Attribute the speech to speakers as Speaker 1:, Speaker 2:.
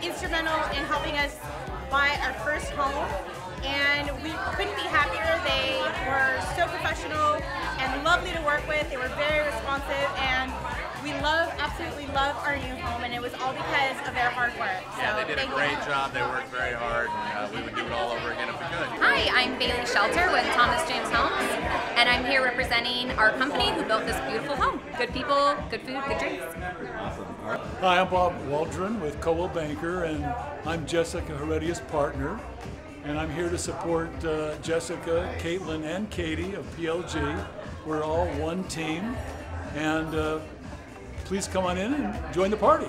Speaker 1: instrumental in helping us buy our first home, and we couldn't be happier. They were so professional and lovely to work with. They were very responsive, and we absolutely love our new home, and it was all because of their hard work. So
Speaker 2: yeah, they did a great job. They worked very hard, and we would do it all over again if we could.
Speaker 3: Hi, I'm Bailey Shelter with Thomas James Homes, and I'm here representing our company who built this beautiful home. Good people, good food, good drinks.
Speaker 4: Awesome. Hi, I'm Bob Waldron with Coldwell Banker, and I'm Jessica Heredia's partner. And I'm here to support Jessica, Kaitlyn, and Katie of PLG. We're all one team, and please come on in and join the party.